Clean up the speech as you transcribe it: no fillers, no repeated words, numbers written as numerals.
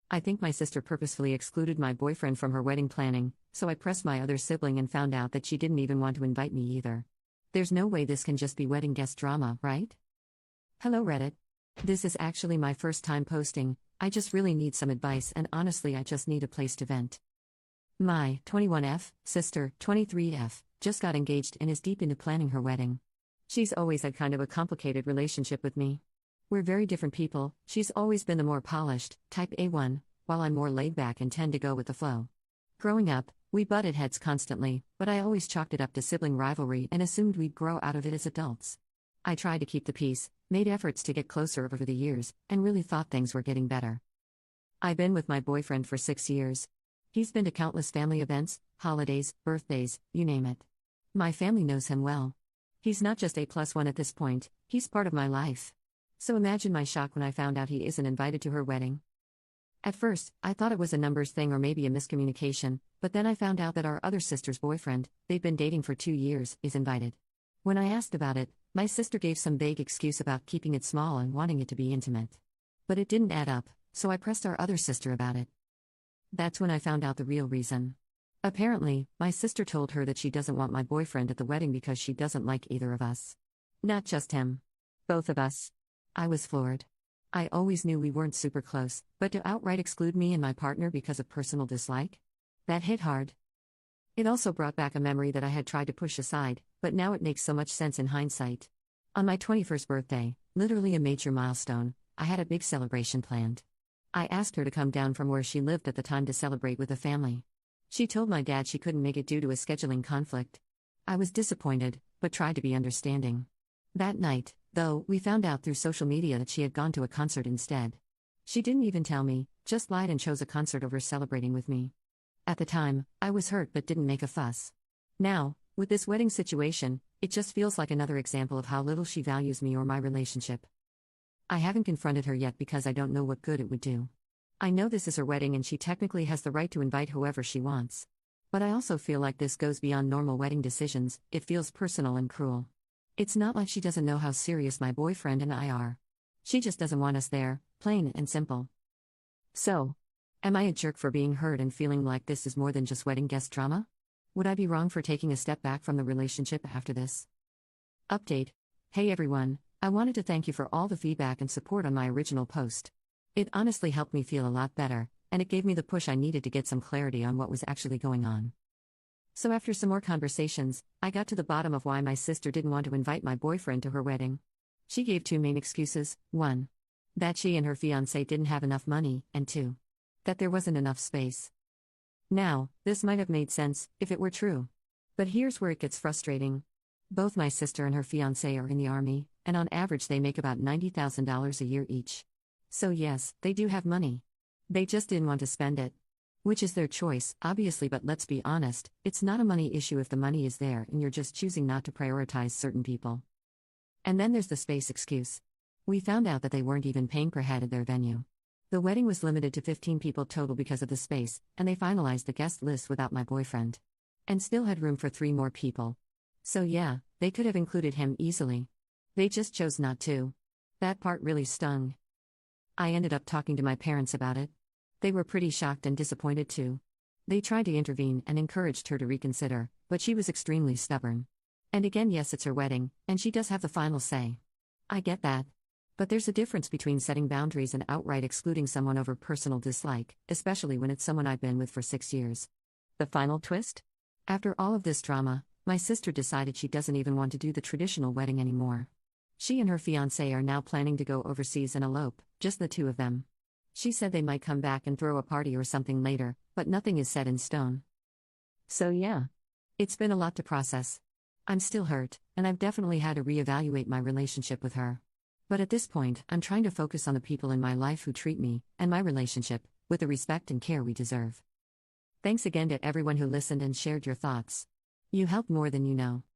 I think my sister purposefully excluded my boyfriend from her wedding planning, so I pressed my other sibling and found out that she didn't even want to invite me either. There's no way this can just be wedding guest drama, right? Hello Reddit. This is actually my first time posting. I just really need some advice, and honestly I just need a place to vent. My 21F sister, 23F, just got engaged and is deep into planning her wedding. She's always had kind of a complicated relationship with me. We're very different people. She's always been the more polished, type A1, while I'm more laid back and tend to go with the flow. Growing up, we butted heads constantly, but I always chalked it up to sibling rivalry and assumed we'd grow out of it as adults. I tried to keep the peace, made efforts to get closer over the years, and really thought things were getting better. I've been with my boyfriend for 6 years. He's been to countless family events, holidays, birthdays, you name it. My family knows him well. He's not just A+1 at this point, he's part of my life. So imagine my shock when I found out he isn't invited to her wedding. At first, I thought it was a numbers thing or maybe a miscommunication, but then I found out that our other sister's boyfriend, they've been dating for 2 years, is invited. When I asked about it, my sister gave some vague excuse about keeping it small and wanting it to be intimate. But it didn't add up, so I pressed our other sister about it. That's when I found out the real reason. Apparently, my sister told her that she doesn't want my boyfriend at the wedding because she doesn't like either of us. Not just him. Both of us. I was floored. I always knew we weren't super close, but to outright exclude me and my partner because of personal dislike? That hit hard. It also brought back a memory that I had tried to push aside, but now it makes so much sense in hindsight. On my 21st birthday, literally a major milestone, I had a big celebration planned. I asked her to come down from where she lived at the time to celebrate with the family. She told my dad she couldn't make it due to a scheduling conflict. I was disappointed, but tried to be understanding. That night, though, we found out through social media that she had gone to a concert instead. She didn't even tell me, just lied and chose a concert over celebrating with me. At the time, I was hurt but didn't make a fuss. Now, with this wedding situation, it just feels like another example of how little she values me or my relationship. I haven't confronted her yet because I don't know what good it would do. I know this is her wedding and she technically has the right to invite whoever she wants. But I also feel like this goes beyond normal wedding decisions. It feels personal and cruel. It's not like she doesn't know how serious my boyfriend and I are. She just doesn't want us there, plain and simple. So, am I a jerk for being hurt and feeling like this is more than just wedding guest drama? Would I be wrong for taking a step back from the relationship after this? Update. Hey everyone, I wanted to thank you for all the feedback and support on my original post. It honestly helped me feel a lot better, and it gave me the push I needed to get some clarity on what was actually going on. So after some more conversations, I got to the bottom of why my sister didn't want to invite my boyfriend to her wedding. She gave 2 main excuses: 1, that she and her fiancé didn't have enough money, and 2, that there wasn't enough space. Now, this might have made sense, if it were true. But here's where it gets frustrating. Both my sister and her fiancé are in the army, and on average they make about $90,000 a year each. So yes, they do have money. They just didn't want to spend it. Which is their choice, obviously, but let's be honest, it's not a money issue if the money is there and you're just choosing not to prioritize certain people. And then there's the space excuse. We found out that they weren't even paying per head at their venue. The wedding was limited to 15 people total because of the space, and they finalized the guest list without my boyfriend. And still had room for 3 more people. So yeah, they could have included him easily. They just chose not to. That part really stung. I ended up talking to my parents about it. They were pretty shocked and disappointed too. They tried to intervene and encouraged her to reconsider, but she was extremely stubborn. And again, yes, it's her wedding, and she does have the final say. I get that. But there's a difference between setting boundaries and outright excluding someone over personal dislike, especially when it's someone I've been with for 6 years. The final twist? After all of this drama, my sister decided she doesn't even want to do the traditional wedding anymore. She and her fiancé are now planning to go overseas and elope, just the 2 of them. She said they might come back and throw a party or something later, but nothing is set in stone. So yeah, it's been a lot to process. I'm still hurt, and I've definitely had to reevaluate my relationship with her. But at this point, I'm trying to focus on the people in my life who treat me, and my relationship, with the respect and care we deserve. Thanks again to everyone who listened and shared your thoughts. You helped more than you know.